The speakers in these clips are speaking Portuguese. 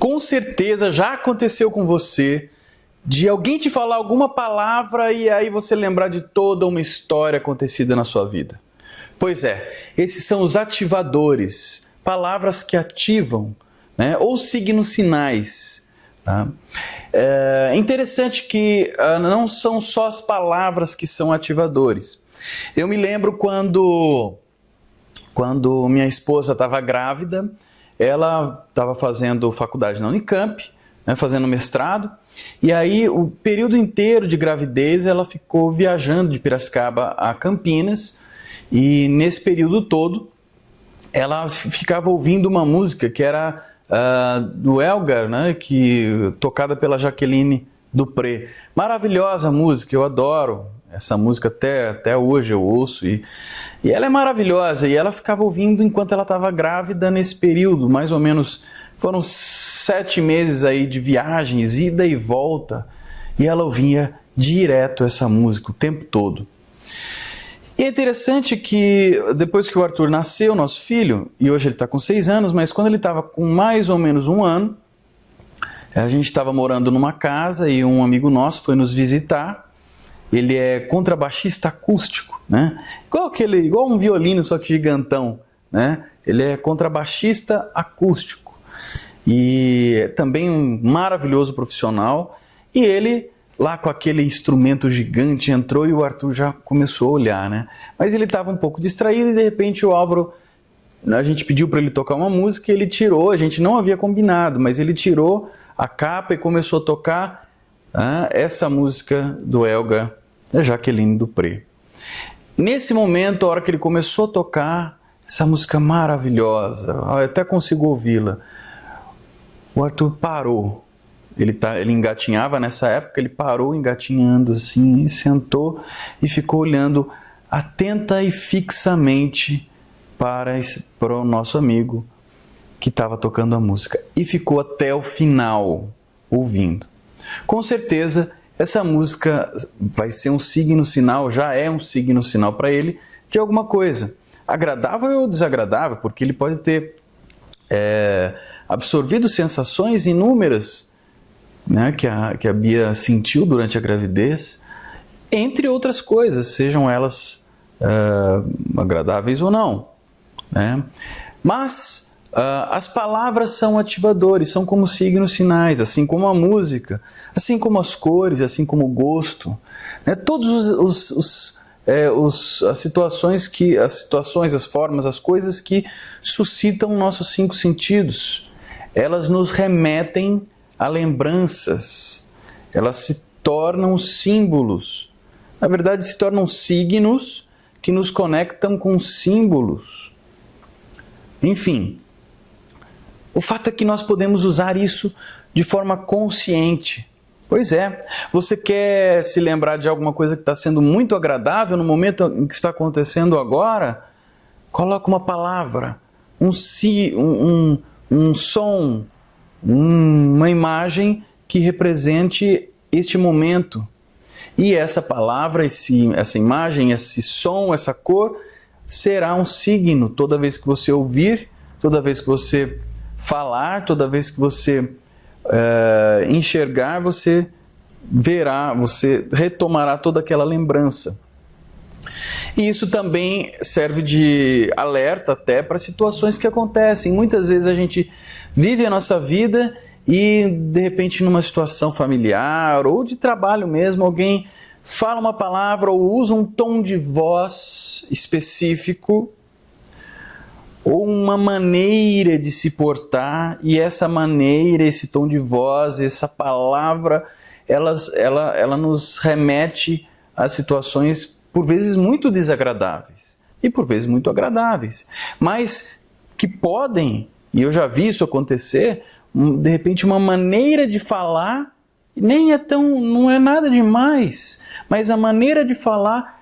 Com certeza já aconteceu com você de alguém te falar alguma palavra e aí você lembrar de toda uma história acontecida na sua vida. Pois é, esses são os ativadores, palavras que ativam, né? Ou signos sinais. Tá? É interessante que não são só as palavras que são ativadores. Eu me lembro quando minha esposa estava grávida, ela estava fazendo faculdade na Unicamp, né, fazendo mestrado, e aí o período inteiro de gravidez ela ficou viajando de Piracicaba a Campinas, e nesse período todo ela ficava ouvindo uma música que era do Elgar, né, tocada pela Jaqueline Dupré. Maravilhosa música, eu adoro essa música, até hoje eu ouço, e ela é maravilhosa, e ela ficava ouvindo enquanto ela estava grávida nesse período, mais ou menos, foram 7 meses aí de viagens, ida e volta, e ela ouvia direto essa música o tempo todo. E é interessante que depois que o Arthur nasceu, nosso filho, e hoje ele está com 6 anos, mas quando ele estava com mais ou menos 1 ano, a gente estava morando numa casa e um amigo nosso foi nos visitar. Ele é contrabaixista acústico, né? Igual um violino, só que gigantão, né? Ele é contrabaixista acústico e também um maravilhoso profissional. E ele, lá com aquele instrumento gigante, entrou e o Arthur já começou a olhar, né? Mas ele estava um pouco distraído e de repente o Álvaro, a gente pediu para ele tocar uma música e ele tirou, a gente não havia combinado, mas ele tirou a capa e começou a tocar essa música do Elgar, da Jaqueline Dupré. Nesse momento, a hora que ele começou a tocar essa música maravilhosa, eu até consigo ouvi-la, o Arthur parou. Ele engatinhava nessa época, ele parou engatinhando assim, sentou e ficou olhando atenta e fixamente para o nosso amigo que estava tocando a música. E ficou até o final ouvindo. Com certeza, essa música vai ser um signo sinal, já é um signo sinal para ele de alguma coisa, agradável ou desagradável, porque ele pode ter absorvido sensações inúmeras, né, que a Bia sentiu durante a gravidez, entre outras coisas, sejam elas agradáveis ou não, né? Mas as palavras são ativadores, são como signos sinais, assim como a música, assim como as cores, assim como o gosto, né? Todas as situações, as formas, as coisas que suscitam nossos 5 sentidos, elas nos remetem a lembranças, elas se tornam símbolos, na verdade se tornam signos que nos conectam com símbolos. Enfim, o fato é que nós podemos usar isso de forma consciente. Pois é, você quer se lembrar de alguma coisa que está sendo muito agradável no momento em que está acontecendo agora? Coloca uma palavra, um som, uma imagem que represente este momento. E essa palavra, essa imagem, esse som, essa cor, será um signo toda vez que você ouvir, toda vez que você falar, toda vez que você enxergar, você verá, você retomará toda aquela lembrança. E isso também serve de alerta até para situações que acontecem. Muitas vezes a gente vive a nossa vida e de repente numa situação familiar ou de trabalho mesmo, alguém fala uma palavra ou usa um tom de voz específico ou uma maneira de se portar, e essa maneira, esse tom de voz, essa palavra, ela nos remete a situações por vezes muito desagradáveis e por vezes muito agradáveis, mas que podem, e eu já vi isso acontecer, de repente uma maneira de falar, não é nada demais, mas a maneira de falar,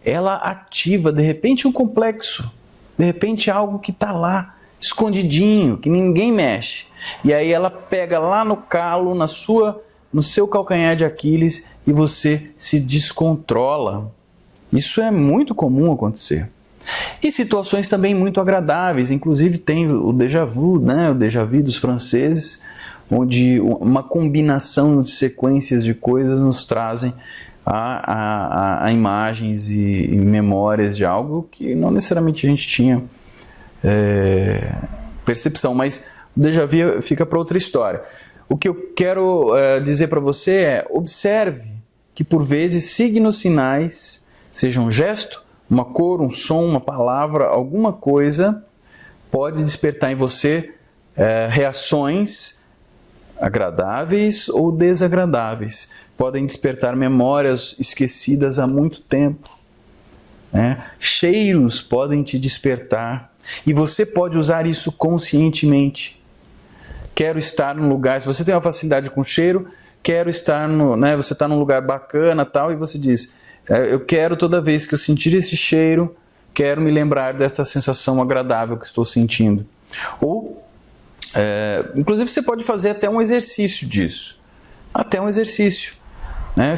ela ativa de repente um complexo, de repente algo que está lá, escondidinho, que ninguém mexe. E aí ela pega lá no calo, no seu calcanhar de Aquiles, e você se descontrola. Isso é muito comum acontecer. E situações também muito agradáveis, inclusive tem o déjà vu, né? O déjà vu dos franceses, onde uma combinação de sequências de coisas nos trazem a imagens e memórias de algo que não necessariamente a gente tinha percepção, mas o déjà vu fica para outra história. O que eu quero dizer para você é: observe que por vezes signos, sinais, seja um gesto, uma cor, um som, uma palavra, alguma coisa, pode despertar em você reações agradáveis ou desagradáveis. Podem despertar memórias esquecidas há muito tempo. Cheiros podem te despertar. E você pode usar isso conscientemente. Quero estar num lugar, se você tem uma facilidade com cheiro, quero estar você está num lugar bacana tal, e você diz, eu quero toda vez que eu sentir esse cheiro, quero me lembrar dessa sensação agradável que estou sentindo. Ou, inclusive você pode fazer até um exercício disso. Até um exercício.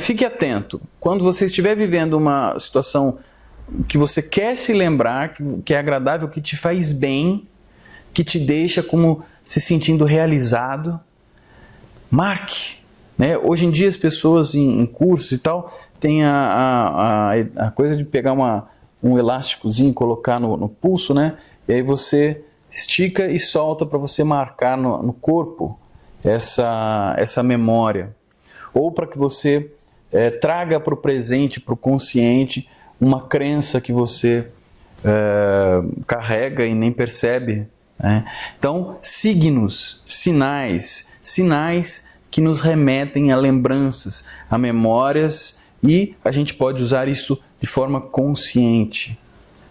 Fique atento. Quando você estiver vivendo uma situação que você quer se lembrar, que é agradável, que te faz bem, que te deixa como se sentindo realizado, marque. Hoje em dia as pessoas em cursos e tal têm a coisa de pegar um elásticozinho e colocar no pulso, e aí você estica e solta para você marcar no corpo essa memória. Ou para que você traga para o presente, para o consciente, uma crença que você carrega e nem percebe. Então, signos, sinais que nos remetem a lembranças, a memórias, e a gente pode usar isso de forma consciente,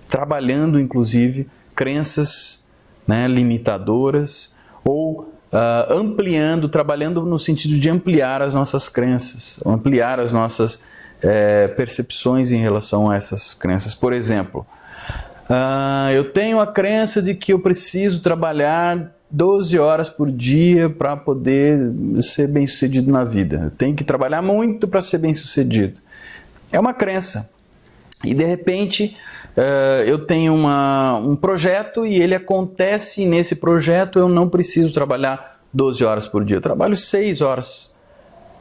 trabalhando inclusive crenças limitadoras, ou ampliando, trabalhando no sentido de ampliar as nossas crenças, ampliar as nossas percepções em relação a essas crenças. Por exemplo, eu tenho a crença de que eu preciso trabalhar 12 horas por dia para poder ser bem-sucedido na vida. Eu tenho que trabalhar muito para ser bem-sucedido. É uma crença. E de repente eu tenho um projeto e ele acontece, e nesse projeto eu não preciso trabalhar 12 horas por dia. Eu trabalho 6 horas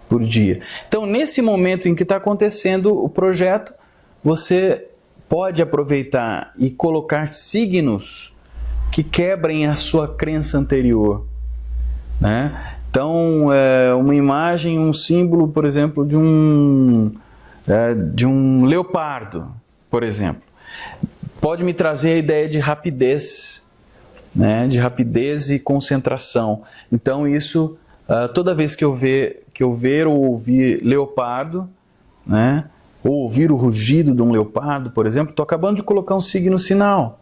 por dia. Então, nesse momento em que está acontecendo o projeto, você pode aproveitar e colocar signos que quebrem a sua crença anterior. Então, uma imagem, um símbolo, por exemplo, de um leopardo, por exemplo, pode me trazer a ideia de rapidez, de rapidez e concentração. Então, isso, toda vez que eu ver ou ouvir leopardo, ou ouvir o rugido de um leopardo, por exemplo, estou acabando de colocar um signo sinal.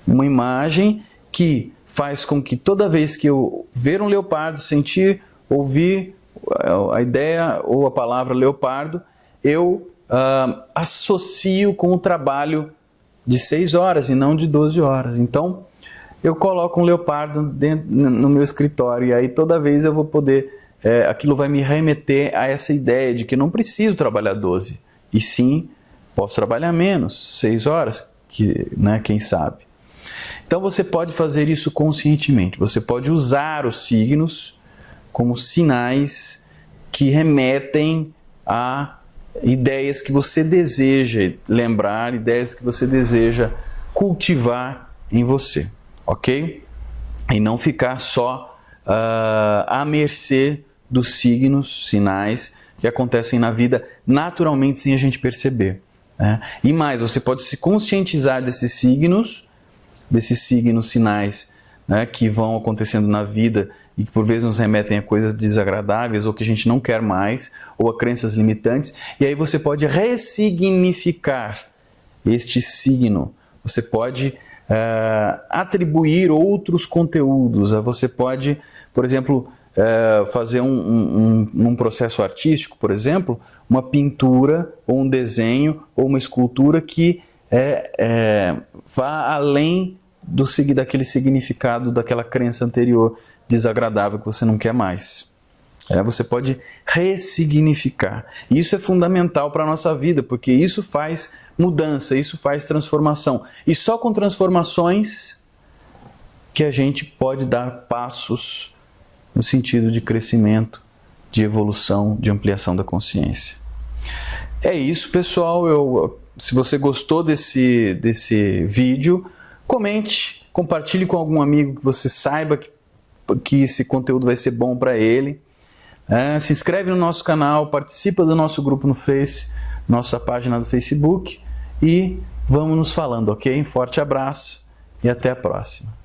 Uma imagem que faz com que toda vez que eu ver um leopardo, sentir, ouvir a ideia ou a palavra leopardo, eu associo com o trabalho de 6 horas e não de 12 horas. Então, eu coloco um leopardo no meu escritório, e aí toda vez eu vou poder, aquilo vai me remeter a essa ideia de que não preciso trabalhar 12, e sim, posso trabalhar menos, 6 horas, quem sabe. Então você pode fazer isso conscientemente, você pode usar os signos como sinais que remetem a ideias que você deseja lembrar, ideias que você deseja cultivar em você, ok? E não ficar só à mercê dos signos, sinais que acontecem na vida naturalmente sem a gente perceber. E mais, você pode se conscientizar desses signos, sinais que vão acontecendo na vida e que por vezes nos remetem a coisas desagradáveis ou que a gente não quer mais, ou a crenças limitantes, e aí você pode ressignificar este signo, você pode atribuir outros conteúdos, você pode, por exemplo, fazer num processo artístico, por exemplo, uma pintura, ou um desenho, ou uma escultura que vá além daquele significado, daquela crença anterior desagradável que você não quer mais. Você pode ressignificar. E isso é fundamental para a nossa vida, porque isso faz mudança, isso faz transformação. E só com transformações que a gente pode dar passos no sentido de crescimento, de evolução, de ampliação da consciência. É isso, pessoal. Se você gostou desse vídeo, comente, compartilhe com algum amigo que você saiba que esse conteúdo vai ser bom para ele. Se inscreve no nosso canal, participa do nosso grupo no Face, nossa página do Facebook, e vamos nos falando, ok? Um forte abraço e até a próxima.